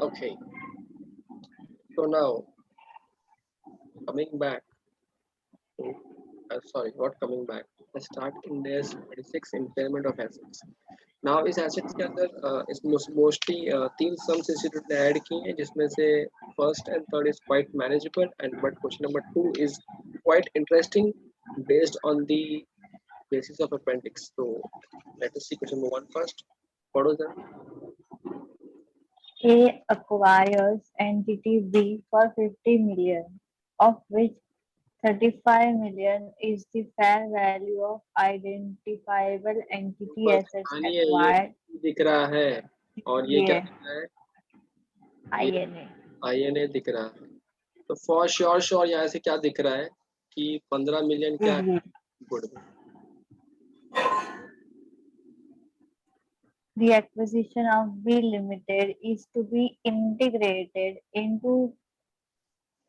Okay, so now coming back to, sorry, not coming back. Let's start in this 26 impairment of assets. Now इस assets के अंदर इस mostly तीन sums institute ने add की हैं जिसमें से first and third is quite manageable and but question number 2 is quite interesting based on the basis of appendix. So let us see question number 1 first. What was that? A acquires entity B for 50 million, of which 35 million is the fair value of identifiable entity बस assets कहानी है ये acquired. दिख रहा है और ये क्या ये दिख रहा है? INA. INA दिख रहा है. तो फॉर श्योर यहाँ से क्या दिख रहा है कि 15 मिलियन क्या है? Goodwill. The acquisition of B Limited is to be integrated into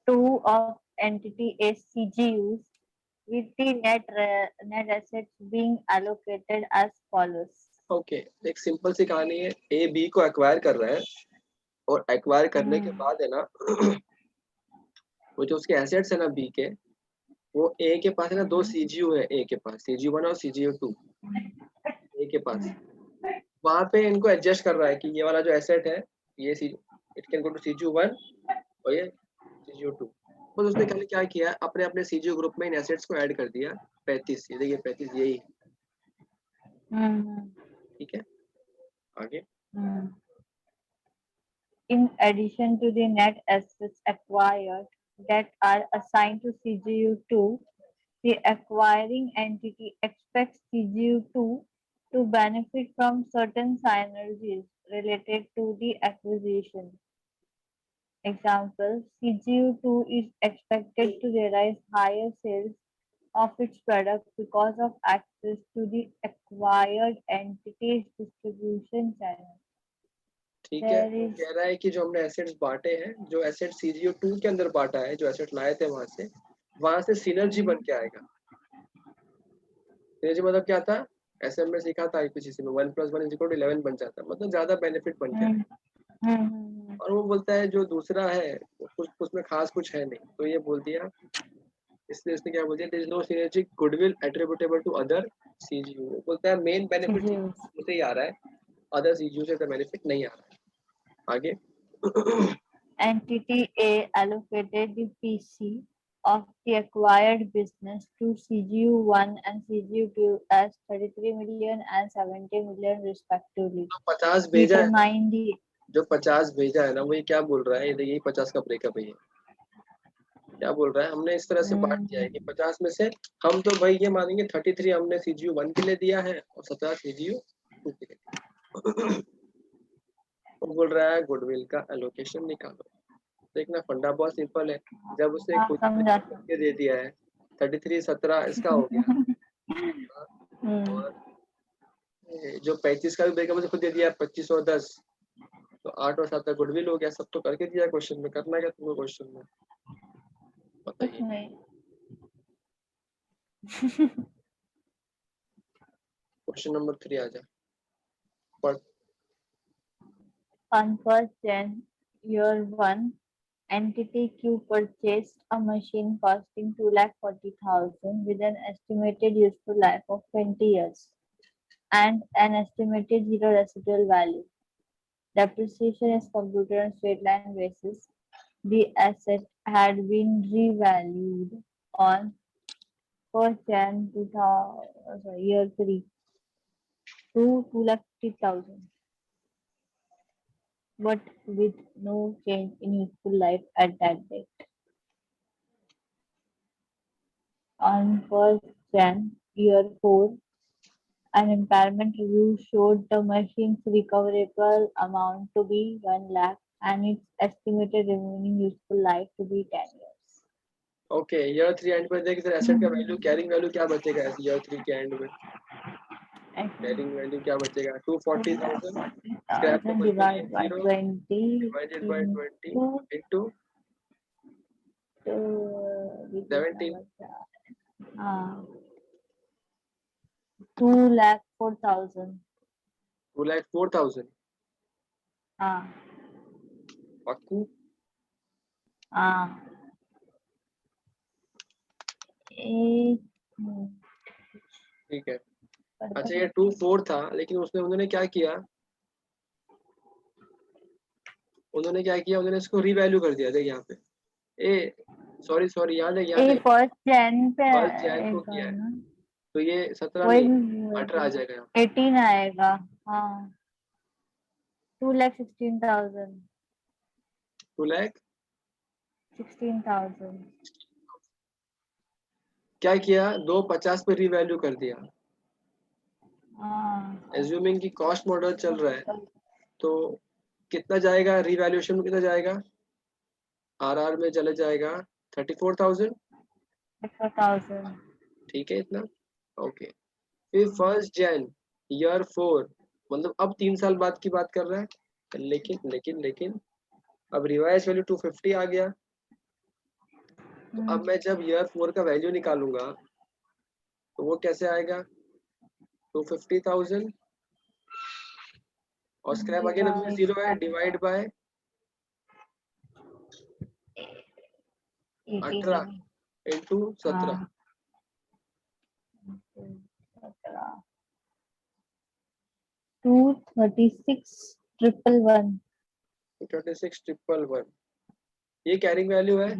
two of entity A CGUs with the net assets being allocated as follows. Okay, एक सिंपल सी कहानी है. ए बी को एक्वायर कर रहा है और एक्वायर करने के बाद है ना वो जो उसके एसेट्स है ना बी के, वो ए के पास है ना दो सीजीयू है. ए के पास सीजीयू 1 और सीजीयू 2 ए के पास. वहां पे इनको एडजस्ट कर रहा है कि ये वाला जो एसेट है ये it can go to CGU 1 और ये सीजीयू 2. बस उसने खाली क्या किया, अपने अपने सीजीयू ग्रुप में इन एसेट्स को ऐड कर दिया. 35, ये देखिए 35 यही. ठीक है, आगे. In addition to the net assets acquired that are assigned to CGU2, the acquiring entity expects CGU2 to benefit from certain synergies related to the acquisition. Example, CGU2 is expected to realize higher sales of its product because of access to the acquired entity's distribution channel. ठीक है, वो कह रहा है कि जो हमने assets बांटे हैं, जो एसेट सीजीओ 2 के अंदर बांटा है, जो एसेट लाए थे वहां से सिनर्जी बन के आएगा. सिनर्जी मतलब क्या था? एसएम में सीखा था किसी में 1 + 1 = 11 बन जाता है, मतलब ज्यादा बेनिफिट बन के आएगा. और वो बोलता है जो दूसरा है कुछ उसमें खास कुछ है नहीं, तो ये बोल दिया. इसलिए उसने क्या बोल दिया, there is no synergic goodwill attributable to other CGU. वो बोलता है मेन बेनिफिट से ही आ रहा है, अदर सीजीयू से तो बेनिफिट नहीं आ रहा है. आगे. Entity A allocated the PC of the acquired business to CGU1 and CGU2 as 33 million and 70 million respectively. 50 भेजा है, जो 50 भेजा है ना, वो ये क्या बोल रहा है? यही 50 का ब्रेकअप है. ये क्या बोल रहा है? हमने इस तरह से बांट दिया है कि 50 में से हम तो भाई ये मानेंगे 33 हमने सीजीयू 1 के लिए दिया है और 17 सीजीयू 2 के लिए. वो बोल रहा है गुडविल का एलोकेशन निकालो. देखना फंडा बहुत सिंपल है. जब उसने खुद करके दे दिया है 33 17 इसका हो गया और जो 35 का भी ब्रेकअप उसे खुद दे दिया 25 और 10, तो 8 और 7 गुडविल हो गया. सब तो करके दिया क्वेश्चन में. करना क्या तुमको क्वेश्चन में? बताइए. क्वेश्चन नंबर 3 आ जा. पढ़. On 1st Jan year 1, entity Q purchased a machine costing 2,40,000 with an estimated useful life of 20 years and an estimated zero residual value. Depreciation is computed on straight line basis. The asset had been revalued on 1st Jan year 3 to 2,50,000. But with no change in useful life at that date. On 1st Jan year 4, an impairment review showed the machine's recoverable amount to be 1 lakh and its estimated remaining useful life to be 10 years. Okay, year 3 and पर देख इधर asset का value, carrying value क्या बचेगा ऐसे year 3 के and में? Carrying value क्या बचेगा? 240,000 स्क्रैप को divided by 20 divided by 20 into 17. 2,04,000. 2,04,000. पक्कू? हाँ, एक ठीक है। करते अच्छा, ये हैं। 2 4 था, लेकिन उसने उन्होंने क्या किया, उन्होंने इसको रीवैल्यू कर दिया। देख यहाँ पे, ए सॉरी याद है, ए फर्स्ट जैन पे फर्स्ट जैन को आएगा किया है, ना, तो ये 17 वही नहीं, मैं 18 आ जाएगा यहाँ। 18 आएगा। हाँ, 2,16,000। 2,16,000 16,000। क्या किया, 250 पे रीवैल्यू कर दिया। हाँ, एज्यूमिंग की कॉस्ट मॉडल चल रहा है, capital तो कितना जाएगा रीवैल्यूएशन में, कितना जाएगा, आरआर में चले जाएगा 34,000। 4,000। ठीक है इतना, ओके। फिर फर्स्ट जैन ईयर 4, मतलब अब 3 साल बाद की बात कर रहा है, लेकिन अब रिवाइज वैल्यू 250 आ गया। तो अब मैं जब ईयर 4 का वैल्यू निकालूंगा, तो वो कैसे आएगा, 250,000 और स्क्रैप अगेन अभी डिवाइड 0 है, डिवाइड बाय 18 18। इंटू 17। हाँ, 17। 236,111। 36,111 ये कैरिंग वैल्यू है।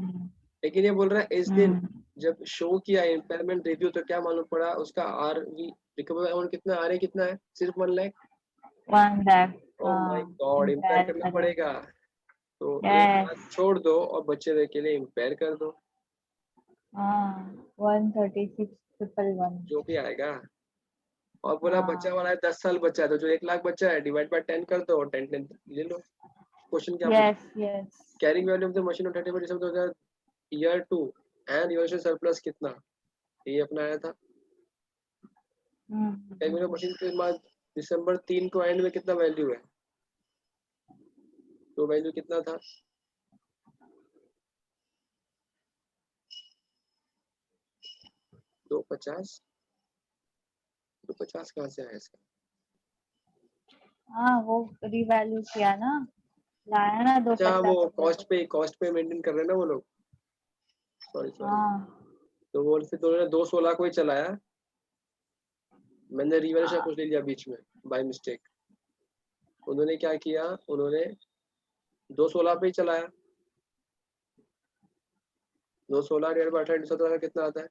लेकिन ये बोल रहा है इस दिन जब शो किया इम्पेयरमेंट रिव्यू, तो क्या मालूम पड़ा उसका आर वी रिकवर अमाउंट कितना, आर ए कितना है, सिर्फ 1 लाख। 1 lakh। ओह माय हाँ, गॉड, इम्पेयर इम्पेयर करना करें। पड़ेगा। तो एक यस। बात छोड़ दो और बच्चे के लिए इम्पेयर कर दो, हाँ, 136,111। जो भी आएगा। और बोला बच्चा हाँ, वाला है, 10 साल बच्चा है, तो जो 1 लाख बच्चा है डिवाइड बाय 10 कर दो और 10 10 ले लो। क्वेश्चन क्या पूछा, yes yes. Carrying value of the machine on 31 December 2000 year 2 and USA surplus कितना, ये अपना आया था। कैरिंग वैल्यू मशीन के बाद दिसंबर 3 को एंड में कितना वैल्यू है, तो वैल्यू कितना था, दो पचास। 250 कहाँ से आया इसका, हाँ, वो रिवैल्यू किया ना, लाया ना अच्छा वो 250 पे। कॉस्ट पे मेंटेन कर रहे हैं ना वो लोग, सॉरी। हाँ तो वो फिर तो उन्होंने 216 को ही चलाया, मैंने रिवैल्यूएशन हाँ। कुछ ले लिया बीच में बाय मिस्टेक। उन्होंने क्या किया, उन्होंने 216 पे ही चलाया, 216 डिवाइड बाय 18 का कितना आता है,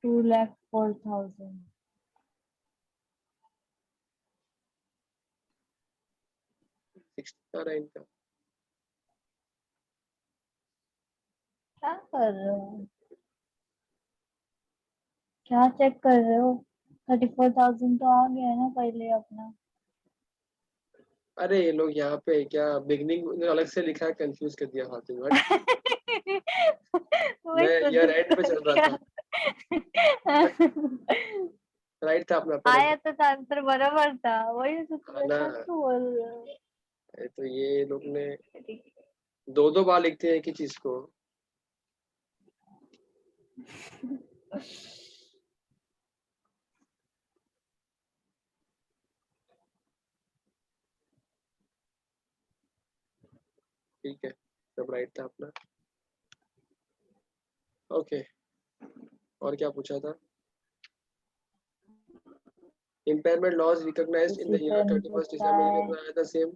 2,04,000। 60 आ रहा है इनका। क्या कर रहे हो, क्या चेक कर रहे हो? 34,000 तो आ गया है ना पहले अपना। अरे ये लोग यहाँ पे क्या बिगनिंग अलग से लिखा है, कंफ्यूज कर दिया हाथ में, बट वही मैं तो ईयर एंड पे चल रहा क्या। था, बट राइट था अपना पहले आया से। तो आंसर बराबर था, वही तो है तुम्हें ना, सच बोल रहे हो। तो ये लोग ने 2 2 बार लिखते हैं एक ही चीज को। ठीक है, सब राइट था अपना, ओके। और क्या पूछा था, impairment loss recognized in किसी the year पे नहीं 31st पूछा December है। कितना आया था, same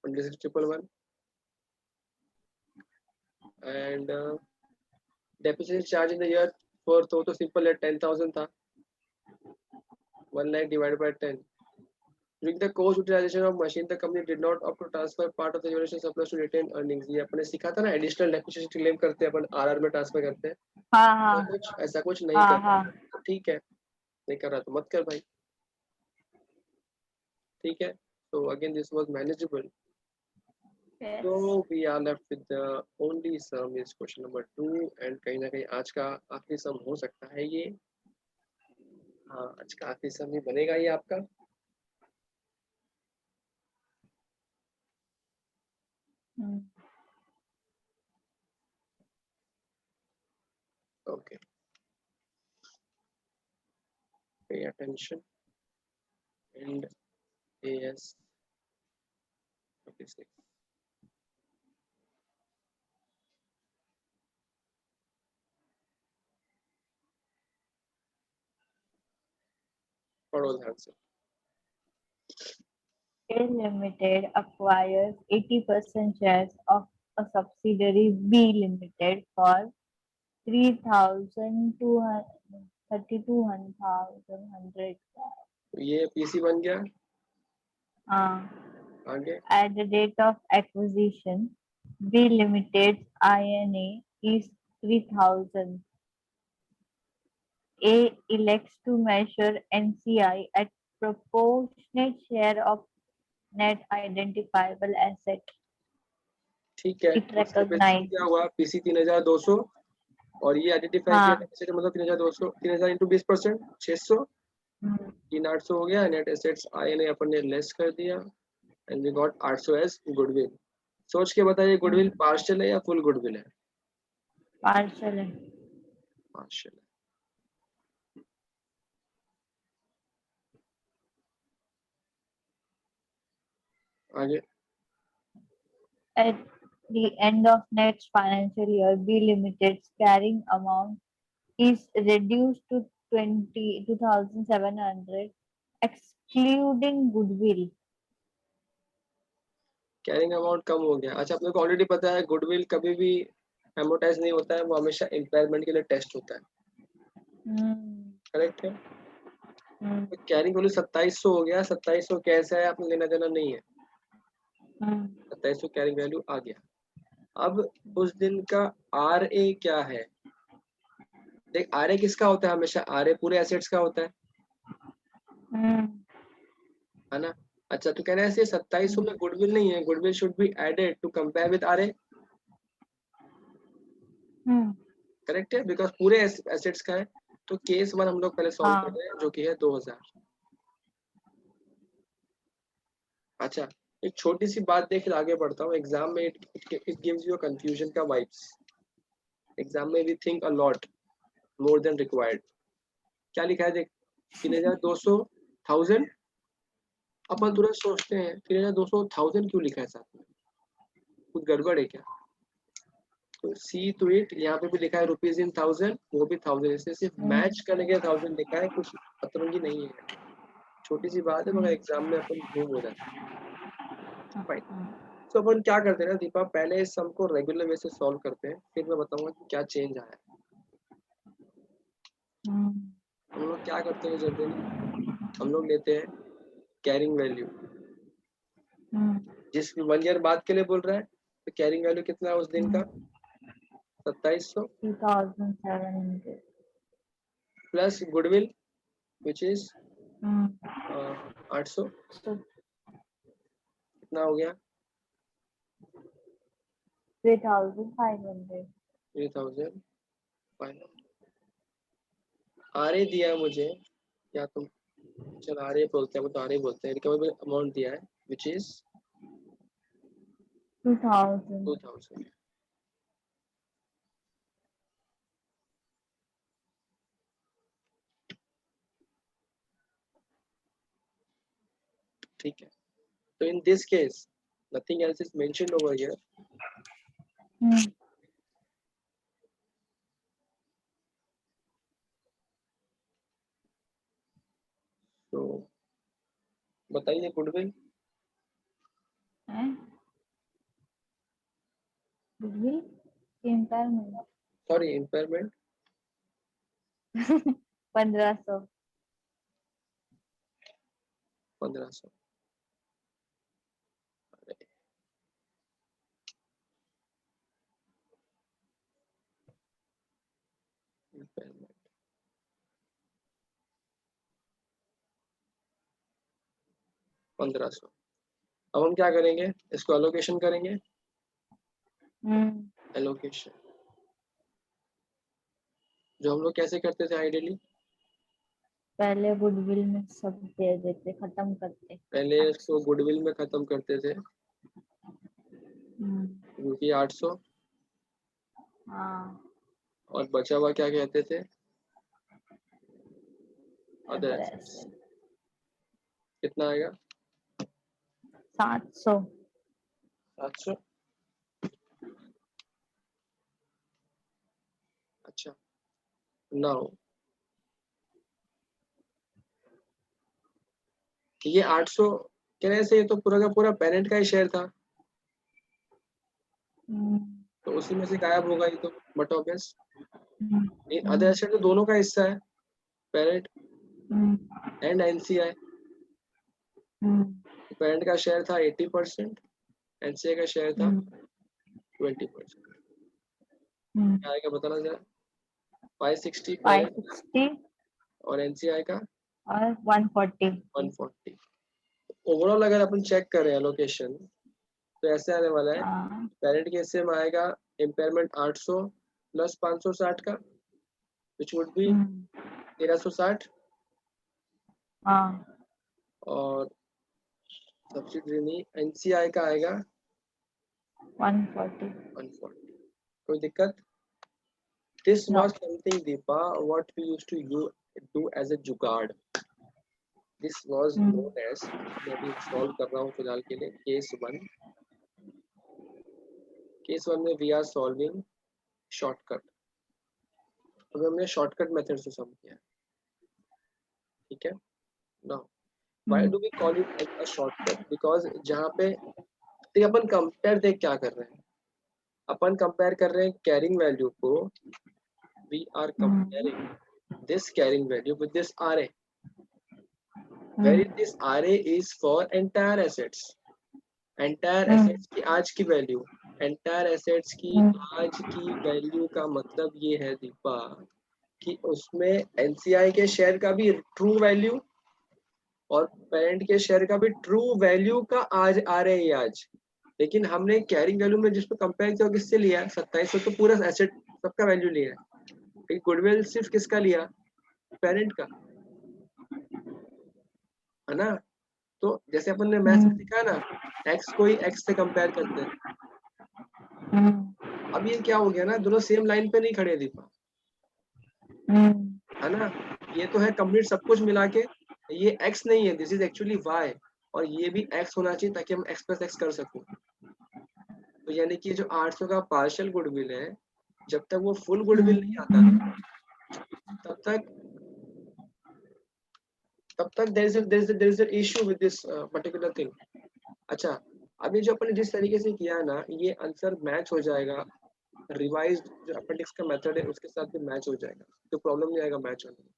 26,111। And depreciation charge in the year 4, तो सिंपल है, 10,000 था, 1 lakh divided by 10। During the course utilization of machine, the company did not opt to transfer part of the generation surplus to retained earnings। ये अपने सीखा था ना, additional depreciation claim करते हैं अपन, आरआर में ट्रांसफर करते हैं। हाँ ऐसा कुछ नहीं हाँ कर रहा हाँ था, तो ठीक है, नहीं कर रहा तो मत कर भाई, ठीक है। तो again this was manageable. So हाँ। we are left with the only sum is question number 2, and कहीं ना कहीं आज का आखिरी सम हो सकता है ये, हाँ आज का आखिरी सम ही बनेगा ये आपका। Okay, attention and AS 36. पढ़ो ध्यान से। A Limited acquires 80% shares of a subsidiary B Limited for 32,100. ये PC बन गया। हाँ। आगे At the date of acquisition, B Limited's INA is 3,000. A elects to measure NCI at proportionate share of net identifiable asset. ठीक है, It उसके basis पे recognizes. क्या हुआ, PC 3200 और ये आइडेंटिफाई किया एसेट मतलब 3200, 3000 इंटू 20%, 600, 3800 हो गया। नेट एसेट्स INA अपन ने लेस कर दिया and we got 800 as goodwill. सोच के बताइए गुडविल पार्शियल है या फुल गुडविल है? पार्शियल है। पार्शियल है। आगे At the end of next financial year, B Limited's carrying amount is reduced to 22,700, excluding goodwill. Carrying amount कम हो गया। अच्छा, अपने को ऑलरेडी पता है गुडविल कभी भी एमोटाइज नहीं होता है, वो हमेशा इम्पेयरमेंट के लिए टेस्ट होता है। करेक्ट है। तो कैरिंग वैल्यू 2700 हो गया। 2700 कैसा है, आपने लेना देना नहीं है। 2700 कैरिंग वैल्यू आ गया। अब उस दिन का RA क्या है? देख, RA किसका होता है हमेशा? RA पूरे एसेट्स का होता है ना। अच्छा, तो कहना है 2700 में गुडविल नहीं है, goodwill should be added to compare with RA। Correct है, बिकॉज पूरे एसेट्स का है। तो केस 1 हम लोग पहले सॉल्व कर रहे हैं, जो कि है 2000। अच्छा, एक छोटी सी बात देख, आगे बढ़ता हूँ। एग्जाम में इट गिव्स यू कंफ्यूजन का वाइब्स। एग्जाम में we think a lot more than required. क्या लिखा है देख, 3200 1000। अपन तुरंत सोचते हैं 3200 1000 क्यों लिखा है साथ में, कुछ गड़बड़ है क्या? तो सी टू इट, यहाँ पे भी लिखा है रुपीज इन 1000, वो भी 1000, इससे सिर्फ मैच करने के 1000 लिखा है, कुछ अतरंगी नहीं है। छोटी सी बात है, मगर एग्जाम में अपन घूम हो जाता है। तो अपन क्या करते हैं ना दीपा, पहले इस सम को रेगुलर वे से सॉल्व करते हैं, फिर मैं बताऊंगा कि क्या चेंज आया है। हम लोग क्या करते हैं जनरली, हम लोग लेते हैं कैरिंग वैल्यू। जिस 1 ईयर बाद के लिए बोल रहा है, तो कैरिंग वैल्यू कितना है उस दिन का? 2700 प्लस गुडविल विच इज 800। कितना हो गया? 3,500। RA दिया है मुझे, क्या तुम, चल RA बोलते हैं, वो तो RA बोलते हैं। रिकवरेबल अमाउंट दिया है विच इज 2000। ठीक है, तो in this case nothing else is mentioned over here. तो बताइए गुडविल। Sorry, impairment 1500। 1500। इम्पेयरमेंट 1500। अब हम क्या करेंगे, इसको एलोकेशन करेंगे। एलोकेशन जो हम लोग कैसे करते थे आइडियली, पहले गुडविल में सब दे देते, खत्म करते। पहले इसको गुडविल में खत्म करते थे, क्योंकि 800। और बचा हुआ क्या कहते थे? अदर एसेट्स कितना आएगा? 700. 700। अच्छा, नाउ ये 800 कहने से ये तो पूरा का पूरा पेरेंट का ही शेयर था, तो उसी में से गायब होगा ये तो, बट ऑब्वियस अदर एसेट तो दोनों का हिस्सा है, पेरेंट एंड एनसीआई। पेरेंट का शेयर था 80%, एनसीआई का शेयर था 20%। क्या आएगा बताना जरा? 560 पेरेंट 560 और एनसीआई का और 140. 140। ओवरऑल अगर अपन चेक करें एलोकेशन तो ऐसे आने वाला है, पेरेंट के हिस्से में आएगा इम्पेयरमेंट 800 प्लस 560 का, विच वुड बी 1360, और सब्सिडरी नहीं एनसीआई का आएगा 140। कोई दिक्कत? This was something Deepa what we used to do as a jugaad. This was known as, मैं अभी सॉल्व कर रहा हूँ फिलहाल के लिए केस 1। केस 1 में वी आर सॉल्विंग शॉर्टकट। अभी हमने शॉर्टकट मेथड से सॉल्व किया, ठीक है। Now why do we call it a shortcut? Because जहाँ पे तो अपन कंपेयर देख क्या कर रहे हैं, अपन कंपेयर कर रहे हैं कैरिंग वैल्यू को, we are comparing this carrying value with this RA, where this RA is for entire assets. Entire assets की आज की वैल्यू, एंटायर एसेट्स की आज की वैल्यू का मतलब ये है दीपा कि उसमें एनसीआई के शेयर का भी ट्रू वैल्यू और पेरेंट के शेयर का भी ट्रू वैल्यू का आज आ रहे हैं आज। लेकिन हमने कैरिंग वैल्यू में जिसको कंपेयर किया किससे लिया है? 2700 तो पूरा एसेट सबका वैल्यू लिया है, लेकिन गुडविल सिर्फ किसका लिया? पेरेंट का, है ना। तो जैसे अपन ने मैथ्स में सीखा ना, एक्स को ही एक्स से कंपेयर करते हैं। अब ये क्या हो गया ना, दोनों सेम लाइन पे नहीं खड़े दीपा, है ना। ये तो है कंप्लीट सब कुछ मिला के, ये x नहीं है, दिस इज एक्चुअली y, और ये भी x होना चाहिए ताकि हम x प्लस x कर सकें। तो यानी कि जो 800 का पार्शियल गुडविल है, जब तक वो फुल गुडविल नहीं आता तब तक there is an issue with this particular thing। अच्छा, अभी जो अपन ने जिस तरीके से किया ना, ये आंसर मैच हो जाएगा रिवाइज्ड जो अपेंडिक्स का मेथड है उसके साथ भी मैच हो जाएगा, तो प्रॉब्लम नहीं आएगा मैच होने में।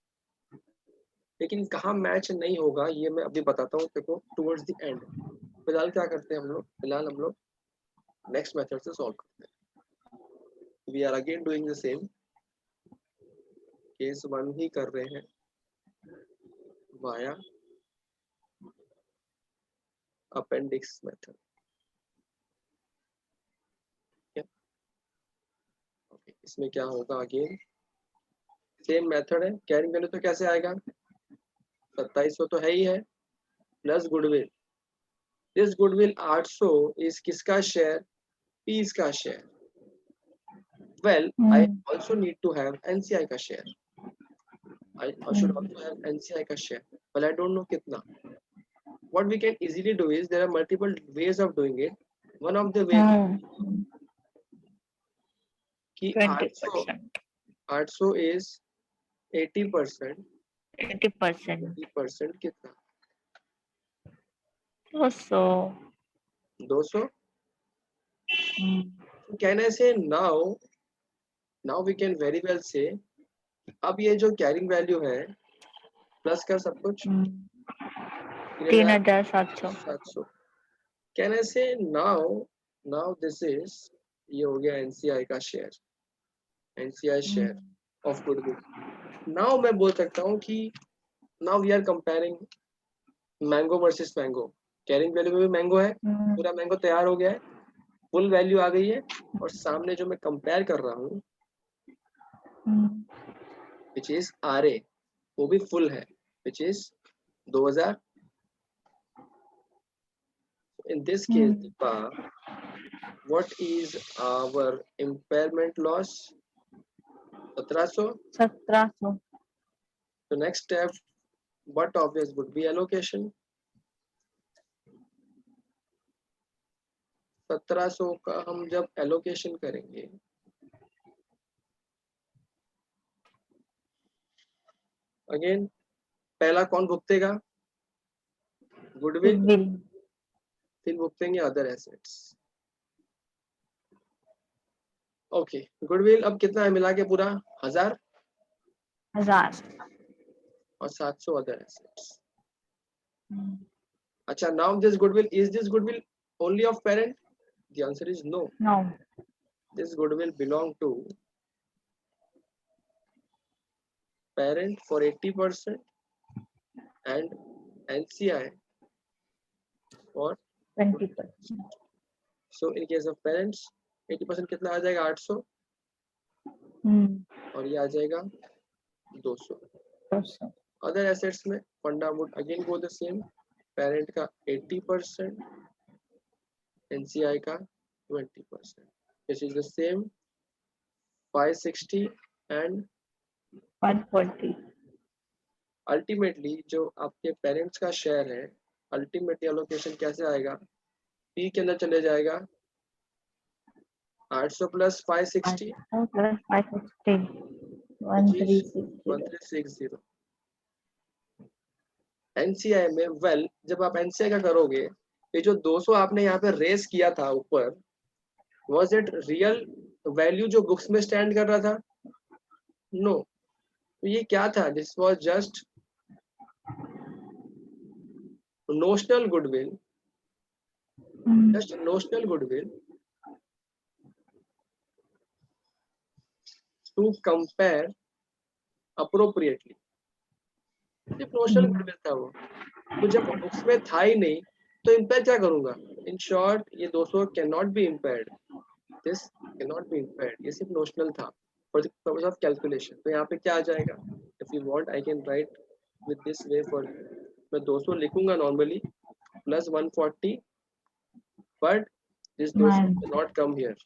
लेकिन कहाँ मैच नहीं होगा ये मैं अभी बताता हूँ देखो टुवर्ड्स द एंड। फिलहाल क्या करते हैं हम लोग, फिलहाल हम लोग नेक्स्ट मेथड से सॉल्व करते हैं। We are again doing the same, case 1 ही कर रहे हैं वाया अपेंडिक्स मेथड। ओके, इसमें क्या होगा, अगेन सेम मेथड है। कैरिंग वैल्यू तो कैसे आएगा, 2700 तो है ही है, plus goodwill. This goodwill 800 is किसका शेयर? पीस का share. Well I also need to have NCI का share, I should also have NCI का share, but I don't know कितना। What we can easily do is there are multiple ways of doing it. One of the way कि 800 is 80%, 80% कितना? 200। Can I say now we can very well say, अब ये जो carrying value है plus कर सब कुछ 3700। Can I say now this is, ये हो गया एनसीआई का share, NCI share of goodwill. Now मैं बोल सकता हूँ कि now we are comparing mango versus mango. Carrying value में भी मैंगो है, पूरा मैंगो तैयार हो गया है, फुल वैल्यू आ गई है, और सामने जो मैं कंपेयर कर रहा हूँ विच इज आरए, वो भी फुल है, which is 2000। In this case, Deepa, what is our impairment loss? 1700। So next step but obvious would be allocation. 1700 का हम जब एलोकेशन करेंगे, अगेन पहला कौन भुगतेगा? गुडविल, फिर भुगतेंगे अदर एसेट्स। ओके, गुडविल अब कितना है मिला के पूरा? 1000 और 700 अदर एसेट्स। अच्छा, now this goodwill, is this goodwill only of parent? The answer is no. No. This goodwill belong to parent for 80% and NCI for 20%. So in case of parents 80% कितना आ जाएगा? 800 और ये आ जाएगा 200। अदर एसेट्स में फंडा would again go the same, parent का 80%, NCI का 20%, this is the same 560 and 140। Ultimately जो आपके पेरेंट्स का शेयर है, अल्टीमेटली एलोकेशन कैसे आएगा? पी के अंदर चले जाएगा 800 प्लस 560 1360। एनसीआई में वेल जब आप एनसीआई का करोगे, ये जो 200 आपने यहाँ पे रेस किया था ऊपर, वाज इट रियल वैल्यू जो बुक्स में स्टैंड कर रहा था? नो। तो ये क्या था? This was just notional goodwill, just notional goodwill to compare appropriately. सिर्फ नोशनल गुडविल था वो, तो जब बुक्स में था ही नहीं तो इम्पेयर क्या करूंगा? इन शॉर्ट ये 200 can not be impaired, this can not be impaired, ये सिर्फ नोशनल था for the purpose of calculation. तो यहाँ पे क्या आ जाएगा? If you want I can write with this way for, मैं 200 लिखूंगा normally plus 140, but this 200 can not come here,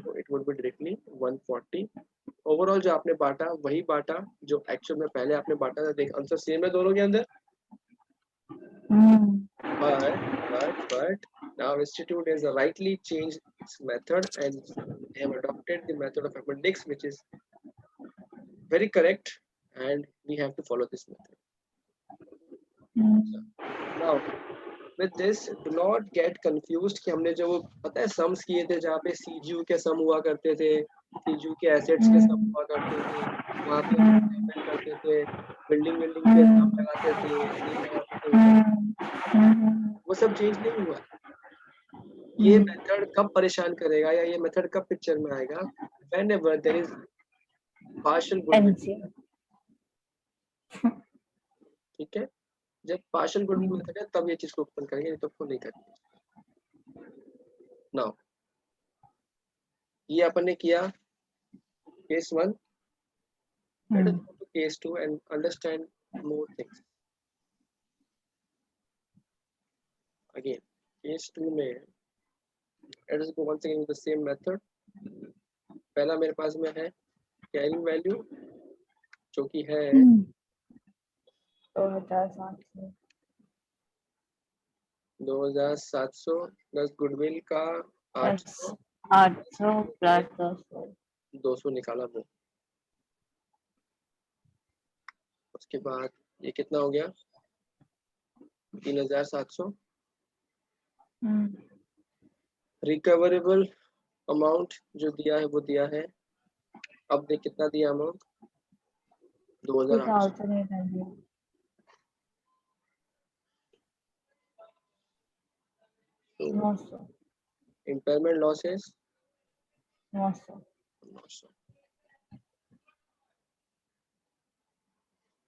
so it would be directly 140। Overall जो आपने बांटा वही बांटा जो एक्चुअल में पहले आपने बांटा था। देख आंसर सेम है दोनों के अंदर, but now institute has rightly changed its method and they have adopted the method of appendix, which is very correct and we have to follow this method. Now with this do not get confused कि हमने जो पता है sums किए थे, जहाँ पे CGU के सम हुआ करते थे, सीजीयू के एसेट्स के सम हुआ करते थे, वहाँ पे हम पेमेंट करते थे, बिल्डिंग पे सम लगाते थे, वो सब चेंज नहीं हुआ। ये मेथड कब परेशान करेगा या ये मेथड कब पिक्चर में आएगा? whenever there is partial goodwill, ठीक है, जब partial goodwill मेथड है तब ये चीज को ओपन करेंगे, नहीं तो नहीं करेंगे। नाउ ये अपन ने किया case 1, let us go to case 2 and understand more things. Again case 2 में let us go once again with the same method. पहला मेरे पास में है कैरिंग वैल्यू जो कि है 2700 प्लस गुडविल का 800 प्लस 200 निकाला वो। उसके बाद ये कितना हो गया? 3700। रिकवरेबल अमाउंट जो दिया है वो दिया है, अब देख कितना दिया amount? 2800। impairment losses 900।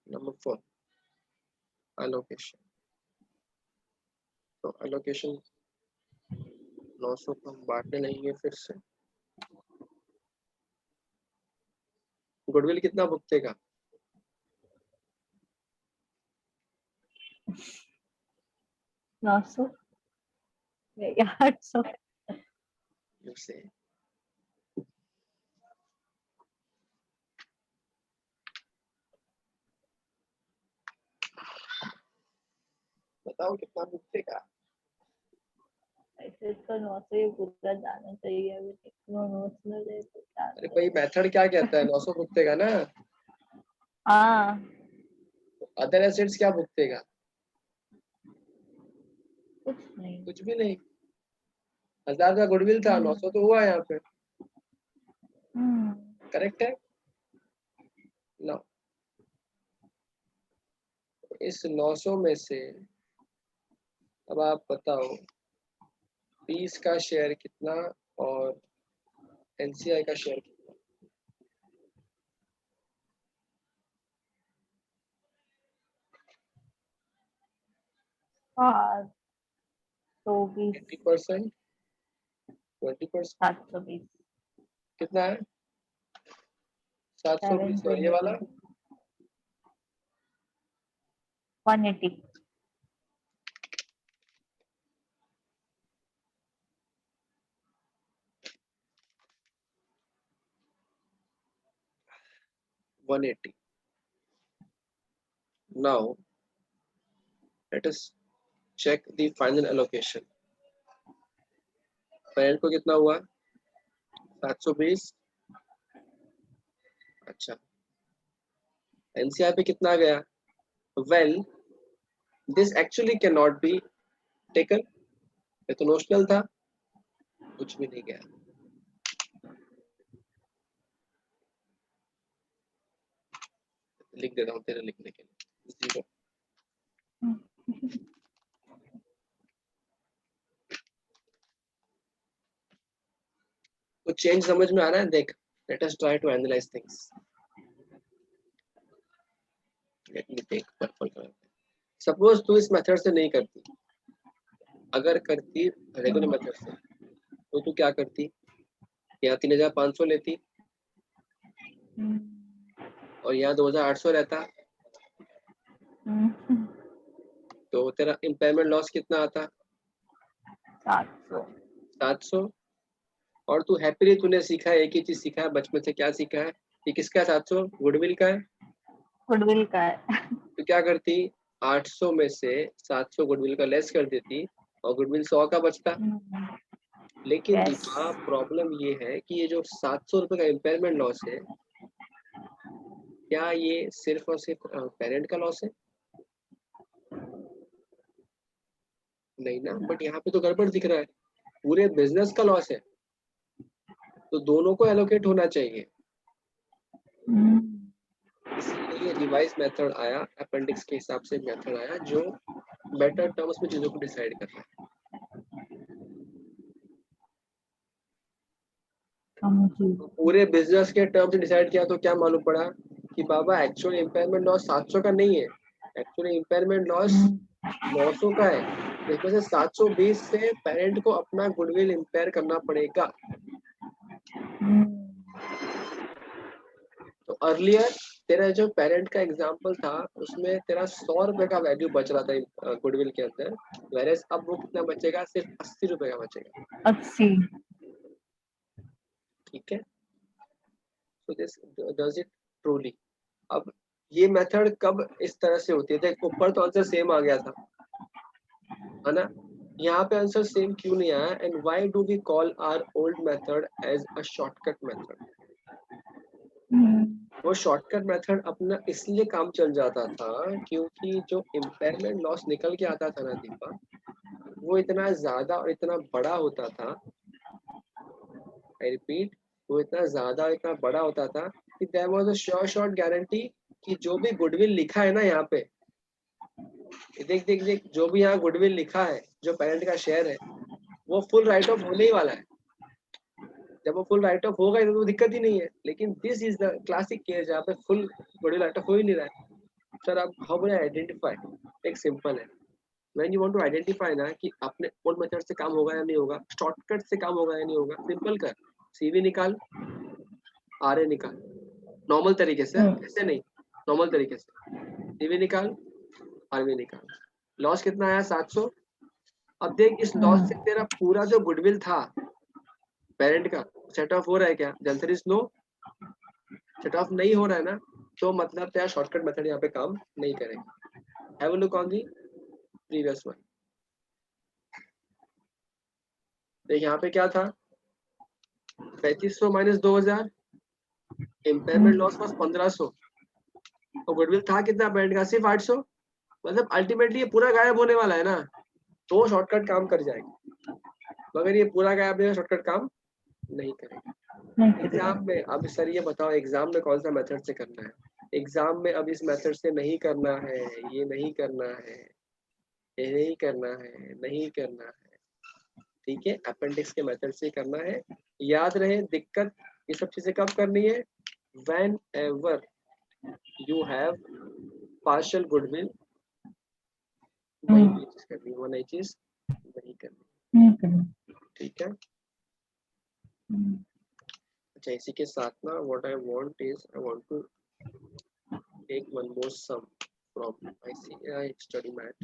Number 4 allocation। तो allocation 900 को हम बांटने नहीं है फिर से। गुडविल कितना भुगतेगा? 900 या 800। You say बताओ कितना भुगतेगा? ऐसे तो 900 ही पूरा जाना चाहिए, अभी नोट्स में ले तो क्या अरे भाई मेथड क्या कहता है, 900 भुगतेगा ना। हाँ अदर एसेट्स क्या भुगतेगा? कुछ नहीं। कुछ भी नहीं। 1000 का गुडविल था, 900 तो हुआ यहाँ पे। करेक्ट है ना? इस 900 में से अब आप बताओ 20 का शेयर कितना और एनसीआई का शेयर कितना? हाँ तो 20 80%, 20%, 720 कितना है? 720 और ये वाला 180। 180। Now let us check the final allocation. Parent को कितना हुआ? 720। अच्छा, एनसीआई पे कितना गया? Well this actually can not be taken, ये तो नोशनल था, कुछ भी नहीं गया। लिख देता हूँ तेरे लिखने के लिए 0। तो चेंज समझ में आ रहा है? देख, let us try to analyse things. Let me take purple colour. Suppose तू इस मेथड से नहीं करती, अगर करती रेगुलर मेथड से तो तू क्या करती? यहाँ 3500 लेती और यहाँ 2800 रहता, तो तेरा इम्पेयरमेंट लॉस कितना आता? 700। और तू हैप्पीली तूने सीखा है, एक ही चीज सीखा है बचपन से। क्या सीखा है? कि किसका है 700? गुडविल का है। गुडविल का है। तो क्या करती? 800 में से 700 गुडविल का लेस कर देती और गुडविल 100 का बचता। लेकिन Yes. दीपा प्रॉब्लम ये है कि ये जो 700 रुपए का इम्पेयरमेंट लॉस है, क्या ये सिर्फ और सिर्फ पेरेंट का लॉस है? नहीं ना, बट यहाँ पे तो गड़बड़ दिख रहा है, पूरे बिजनेस का लॉस है। तो दोनों को एलोकेट होना चाहिए, इसलिए रिवाइज मेथड आया, अपेंडिक्स के हिसाब से मेथड आया जो बेटर टर्म्स में चीजों को डिसाइड कर रहा है। पूरे बिजनेस के टर्म्स से डिसाइड किया तो क्या मालूम पड़ा कि बाबा एक्चुअल इम्पेयरमेंट लॉस 700 का नहीं है, एक्चुअली इम्पेयरमेंट लॉस 900 का है। इसमें से 720 से पेरेंट को अपना गुडविल इम्पेयर करना पड़ेगा। तो अर्लियर तेरा जो पेरेंट का एग्जांपल था उसमें तेरा 100 रुपए का वैल्यू बच रहा था गुडविल के अंदर, वेरेस अब वो कितना बचेगा? सिर्फ 80 रुपए का बचेगा। 80। ठीक है, so this does it truly? अब ये मेथड कब इस तरह से होती है? देख ऊपर तो आंसर सेम आ गया था, है ना? यहाँ पे आंसर सेम क्यों नहीं आया? And why do we call our old method as a shortcut method? वो शॉर्टकट मेथड अपना इसलिए काम चल जाता था क्योंकि जो इम्पेयरमेंट लॉस निकल के आता था ना दीपा, वो इतना ज्यादा और इतना बड़ा होता था, आई रिपीट, वो इतना ज्यादा और इतना बड़ा होता था कि there was a sure shot guarantee कि जो भी गुडविल लिखा है ना यहाँ पे, देख देख देख, जो भी यहाँ गुडविल लिखा है, जो पेरेंट का शेयर है, वो फुल राइट ऑफ होने ही वाला है। जब वो फुल राइट ऑफ होगा तो दिक्कत ही नहीं है। लेकिन this is the classic case जहाँ पे फुल गुडविल राइट ऑफ हो ही नहीं रहा है। सर अब हाउ विल आई आइडेंटिफाई? एक सिंपल है, when you want to identify ना कि अपने ओल्ड मेथड से काम होगा या नहीं होगा, शॉर्टकट से काम होगा या नहीं होगा, सिंपल कर, सीवी निकाल, आरए निकाल, नॉर्मल तरीके से, ऐसे नहीं, नॉर्मल तरीके से सीवी निकाल, आरवी निकाल। लॉस कितना आया? 700। अब देख इस लॉस से तेरा पूरा जो गुडविल था पेरेंट का सेट ऑफ हो रहा है क्या? The answer is no, set off नहीं हो रहा है ना, तो मतलब तेरा शॉर्टकट मेथड यहाँ पे काम नहीं करेगा। Have a look on the previous one. देख यहाँ पे क्या था, 3500 माइनस 2000, इम्पेयरमेंट लॉस वाज 1500 और गुडविल था कितना पेरेंट का, सिर्फ 800। मतलब अल्टीमेटली ये पूरा गायब होने वाला है ना, तो शॉर्टकट काम कर जाएगा, मगर ये पूरा गायब नहीं, शॉर्टकट काम नहीं करेगा। एग्जाम में अब सर ये बताओ, एग्जाम में कौन सा मेथड से करना है? एग्जाम में अब इस मेथड से नहीं करना है, ये नहीं करना है, ये नहीं करना है, नहीं करना है, ठीक है? अपेंडिक्स के मेथड से करना है। याद रहे दिक्कत ये सब चीजें कब करनी है, whenever you have partial goodwill, वही चीज करनी है, वो नई चीज नहीं करनी, ठीक है? अच्छा, इसी के साथ ना what I want is I want to take one more sum from ICAI study mat.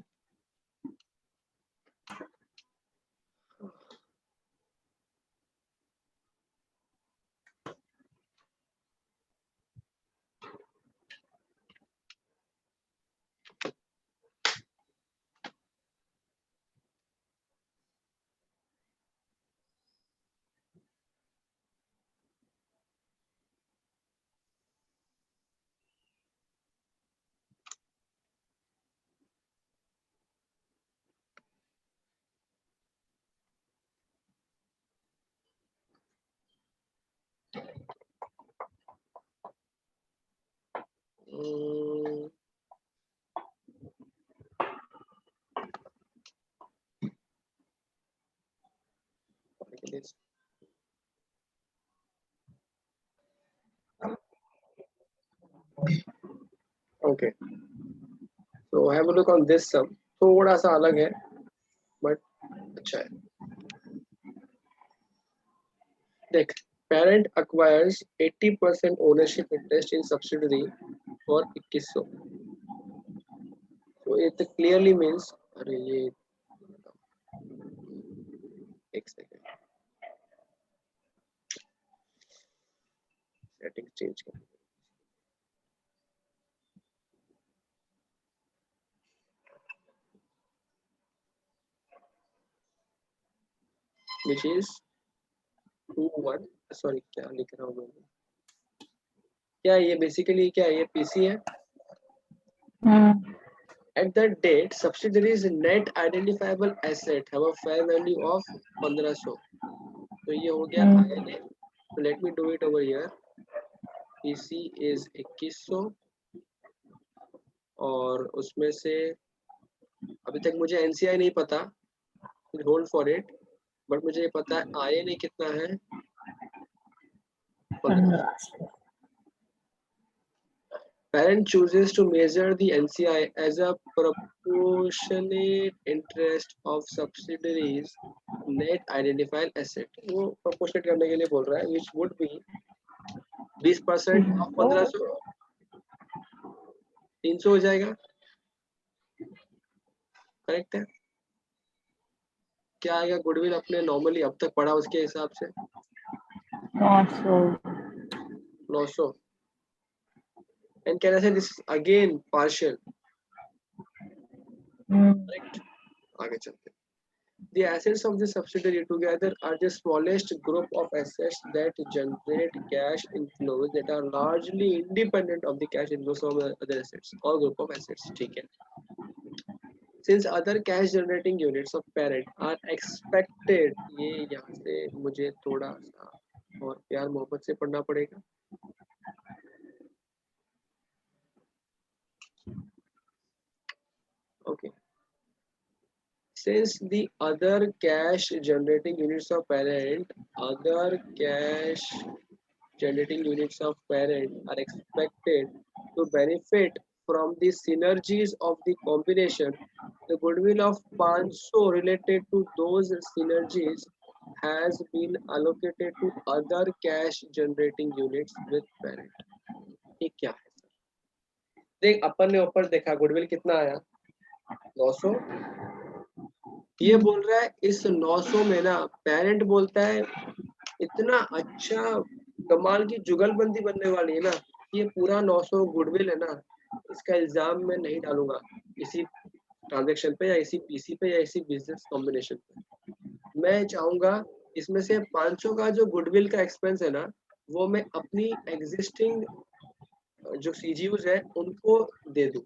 Okay, so have a look on this sum. थोड़ा सा अलग है बट अच्छा है। देख, parent acquires 80% ownership interest in subsidiary for 2100, so it clearly means, अरे ये एक सेकंड सेटिंग चेंज कर, which is 21, सॉरी क्या लिख रहा हूँ मैं, क्या ये बेसिकली क्या ये पीसी है? At that date, subsidiaries net identifiable asset have a fair value of 1500, तो ये हो गया INA. So let me do it over here. PC is 2100 और उसमें से अभी तक मुझे NCI नहीं पता, होल्ड फॉर इट, बट मुझे ये पता है INA कितना है, 1500. Parent chooses to measure the NCI as a proportionate interest of subsidiaries net identified asset. वो proportionate करने के लिए बोल रहा है, which would be 20% of 1500, 300 हो जाएगा, करेक्ट है? क्या आएगा गुडविल अपने नॉर्मली अब तक पढ़ा उसके हिसाब से 900, and can I say this is again partial, correct? आगे चलते हैं. The assets of the subsidiary together are the smallest group of assets that generate cash inflows that are largely independent of the cash inflows of other assets or group of assets, ठीक है? Since other cash generating units of parent are expected, ये यहाँ से मुझे थोड़ा सा और प्यार मोहब्बत से पढ़ना पड़ेगा. Okay. Since the other cash generating units of parent are expected to benefit from the synergies of the combination, the goodwill of 500 related to those synergies has been allocated to other cash generating units with parent. ये क्या है? देख, अपन ने ऊपर देखा goodwill कितना आया, 900. ये बोल रहा है इस 900 में ना पेरेंट बोलता है इतना अच्छा कमाल की जुगलबंदी बनने वाली है ना, ये पूरा 900 गुडविल है ना, इसका इल्जाम मैं नहीं डालूंगा किसी ट्रांजेक्शन पे या इसी पीसी पे या इसी बिजनेस कॉम्बिनेशन पे। मैं चाहूंगा इसमें से 500 का जो गुडविल का एक्सपेंस है ना, वो मैं अपनी एग्जिस्टिंग जो सीजीयूज है उनको दे दूं।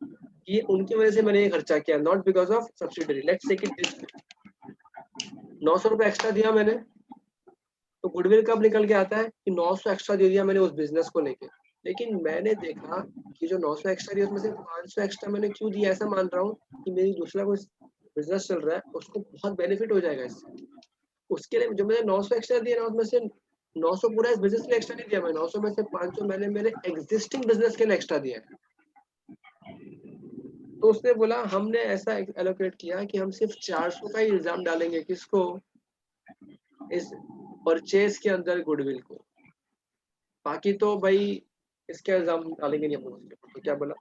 ये उनकी वजह से मैंने ये खर्चा किया, not because of subsidiary. Let's take it this, 900 रुपए एक्स्ट्रा दिया मैंने, तो गुडविल कब निकल के आता है कि 900 एक्स्ट्रा दे दिया मैंने उस बिजनेस को लेके। लेकिन मैंने देखा कि जो 900 एक्स्ट्रा दिया उसमें से 500 एक्स्ट्रा मैंने क्यों दिया, ऐसा मान रहा हूँ कि मेरी दूसरा कोई बिजनेस चल रहा है उसको बहुत बेनिफिट हो जाएगा इससे। उसके लिए जो मैंने 900 एक्स्ट्रा दिया ना, उसमें से 900 पूरा इस बिजनेस के लिए एक्स्ट्रा नहीं दिया मैं, 900 में से 500 मैंने मेरे एग्जिस्टिंग बिजनेस के लिए एक्स्ट्रा दिया है। तो उसने बोला हमने ऐसा एलोकेट किया कि हम सिर्फ 400 का ही इल्जाम डालेंगे, किसको, इस परचेज के अंदर गुडविल को, बाकी तो भाई इसके इल्जाम डालेंगे नहीं अपन। तो क्या बोला,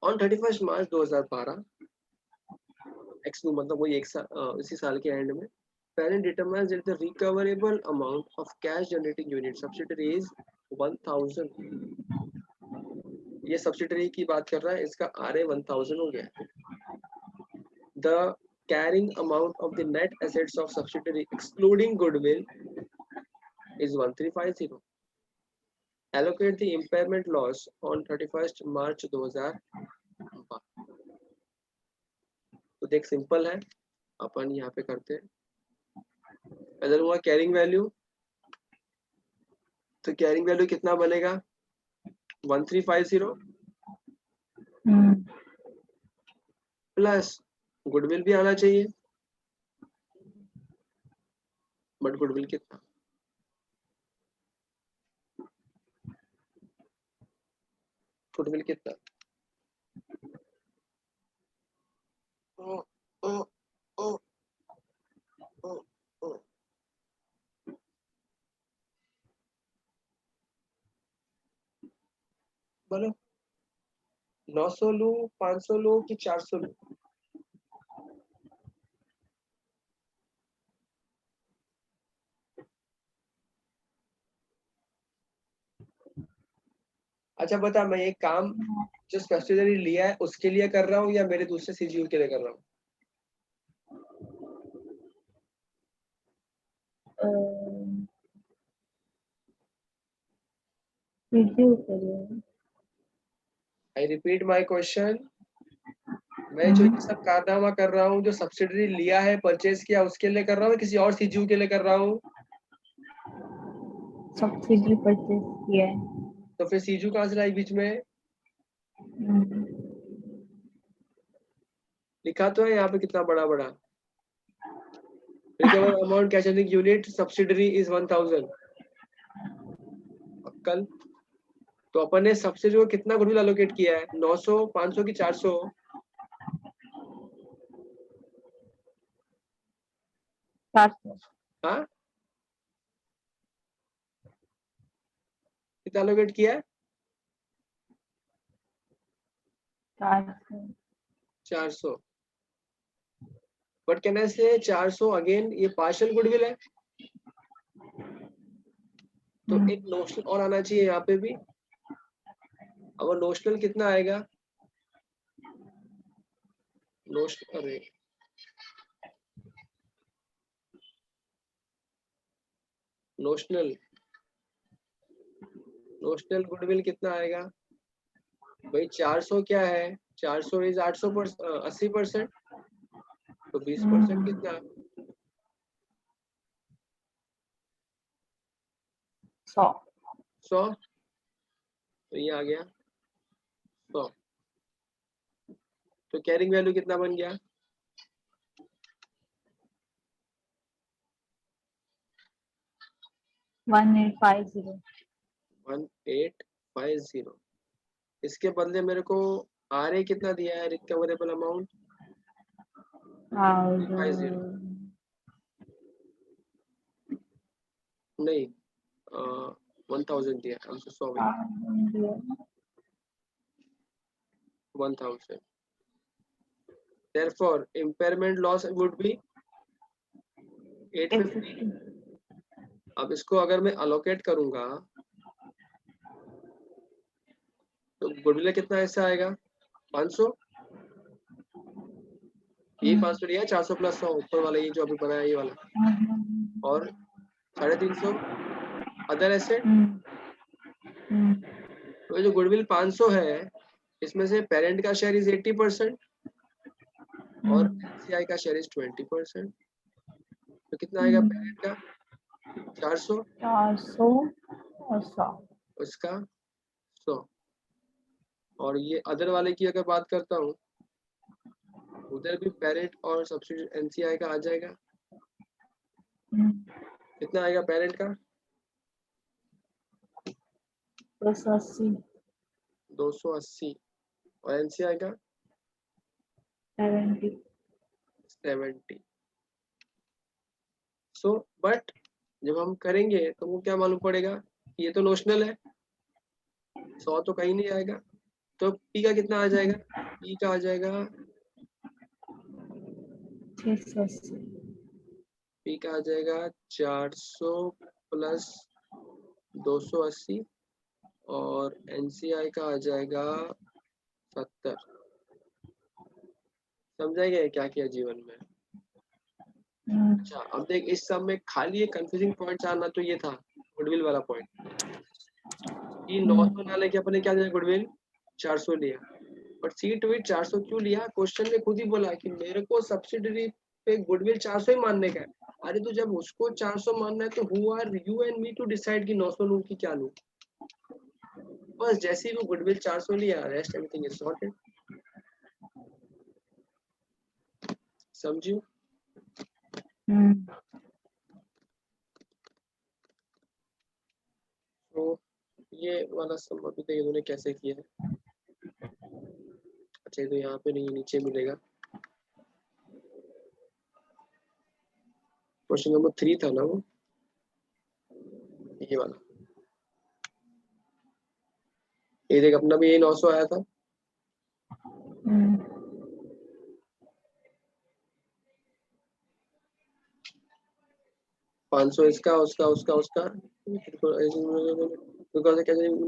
ऑन 31 मार्च 2012 एक्स मतलब वही एक साल इसी साल के एंड में, parent determines that the recoverable amount of cash generating unit subsidiary is 1000। ये सब्सिडरी की बात कर रहा है, इसका RA 1000 हो गया। The carrying amount of the net assets of subsidiary excluding goodwill is 1350। Allocate the impairment loss on 31st March 2012। तो देख सिंपल है, अपन यहाँ पे करते हैं। अगर हुआ कैरिंग वैल्यू, तो कैरिंग वैल्यू कितना बनेगा 1350 प्लस गुडविल भी आना चाहिए, बट गुडविल कितना, गुडविल कितना, बोलो 900 लू, 500 लू कि 400 लू? अच्छा बता, मैं ये काम जो सब्सिडरी लिया है उसके लिए कर रहा हूँ या मेरे दूसरे सीजीयू के लिए कर रहा हूँ? आई रिपीट माय क्वेश्चन, मैं जो ये सब कारनामा कर रहा हूँ, जो सब्सिडरी लिया है परचेज किया उसके लिए कर रहा हूँ, किसी और सीजीयू के लिए कर रहा हूँ? सब्सिडी परचेज किया है। तो फिर सीजीयू कहाँ से लाई बीच में? लिखा तो है यहाँ पे कितना बड़ा बड़ा, recover amount cash generating unit subsidiary is 1000। कल तो अपन ने सब्सिडी को कितना गुडविल एलोकेट किया है, 900, 500 की 400? हाँ कितना एलोकेट किया है? 400। बट कैन आई से 400 अगेन, ये पार्शियल गुडविल है, तो एक नोशनल और आना चाहिए यहाँ पे भी। अब नोशनल कितना आएगा, नोशनल, अरे नोशनल, नोशनल गुडविल कितना आएगा भाई? 400 क्या है, 400 इज 800%, 80%, तो 20% कितना, 100। तो ये आ गया 100। तो कैरिंग वैल्यू कितना बन गया, 1850। इसके बदले मेरे को RA कितना दिया है, रिकवरेबल अमाउंट 50 नहीं 1000 दिया, I'm so sorry, 1000। Therefore impairment loss would be 850। अब इसको अगर मैं अलोकेट करूंगा तो गुडविल कितना हिस्सा आएगा, 500 ये 500 लिया, 400 प्लस 100 ऊपर वाला ये जो अभी बनाया ये वाला, और 350 अदर एसेट। तो जो गुडविल 500 है इसमें से पेरेंट का शेयर इज 80% और एनसीआई का शेयर इज 20%। तो कितना आएगा पेरेंट का? 400 और 100 उसका 100। और ये अदर वाले की अगर बात करता हूँ उधर भी पेरेंट और सब्सिडी एनसीआई का आ जाएगा। कितना आएगा पेरेंट का? 280 और एनसीआई का 70। सो बट जब हम करेंगे तो वो क्या मालूम पड़ेगा कि ये तो नोशनल है, 100 तो कहीं नहीं आएगा। तो पी का कितना आ जाएगा? पी का आ जाएगा 680। पी का आ जाएगा 400 प्लस 280 और एनसीआई का आ जाएगा 70। समझाएगा क्या किया जीवन में? अच्छा अब देख इस सब में खाली एक कंफ्यूजिंग पॉइंट जानना तो ये था गुडविल वाला पॉइंट कि 900 ना लेके अपने क्या दिया गुडविल 400 लिया। बट सीट वेट 400 क्यों लिया? क्वेश्चन में खुद ही बोला कि मेरे को सब्सिडरी पे गुडविल 400 ही मानने का है। अरे तो जब उसको 400 मानना है तो who are you and me to decide कि 900 लूं कि क्या लूं? बस जैसे ही वो गुडविल 400 लिया रेस्ट एवरीथिंग इज सॉर्टेड। समझियो? तो ये वाला सम अभी तक इन्होंने कैसे किया है? अच्छा तो यहाँ पे नहीं नीचे मिलेगा। क्वेश्चन नंबर 3 था ना वो, ये वाला। ये देख अपना भी ये 900 आया था। पाँच सौ इसका उसका उसका उसका because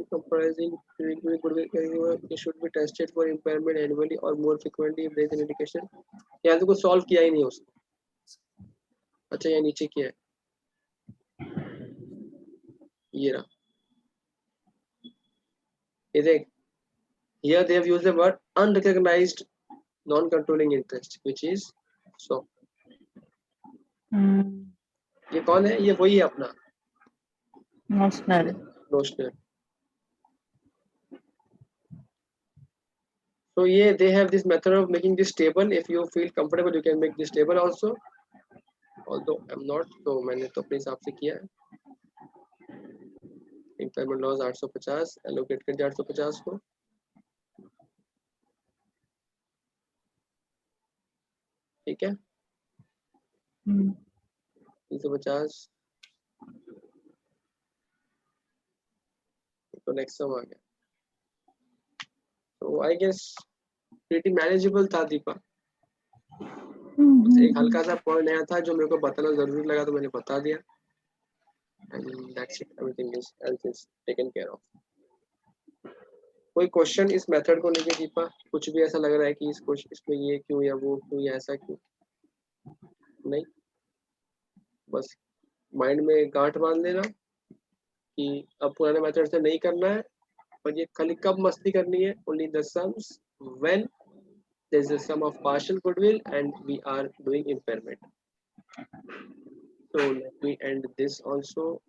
comprising it should be tested for impairment annually or more frequently if there is an indication। यहाँ तो कुछ सॉल्व किया ही नहीं उसने। अच्छा यहाँ नीचे किया है, ये रहा। ये देख here they have used the word unrecognized non-controlling interest which is so। ये कौन है? ये वही है अपना notional. So yeah, they have this method of making this table. If you feel comfortable, you can make this table also. Although I'm not, तो मैंने तो अपने हिसाब से किया है। Impairment loss 850 allocate कर 850 को। ठीक है? 350 तो नेक्स्ट सम आ गया। तो आई गेस pretty manageable था दीपा। एक हल्का सा पॉइंट नया था जो मेरे को बताना जरूरी लगा तो मैंने बता दिया। And that's it. Everything else is taken care of. कोई क्वेश्चन इस मेथड को लेके दीपा? कुछ भी ऐसा लग रहा है कि इस क्वेश्चन इसमें ये क्यों या वो क्यों या ऐसा क्यों? नहीं, बस माइंड में गांठ बांध लेना कि अब पुराने मेथड से नहीं करना है और ये खाली कब मस्ती करनी है? Only the sums when there is a sum of partial goodwill and we are doing impairment. So let me end this also.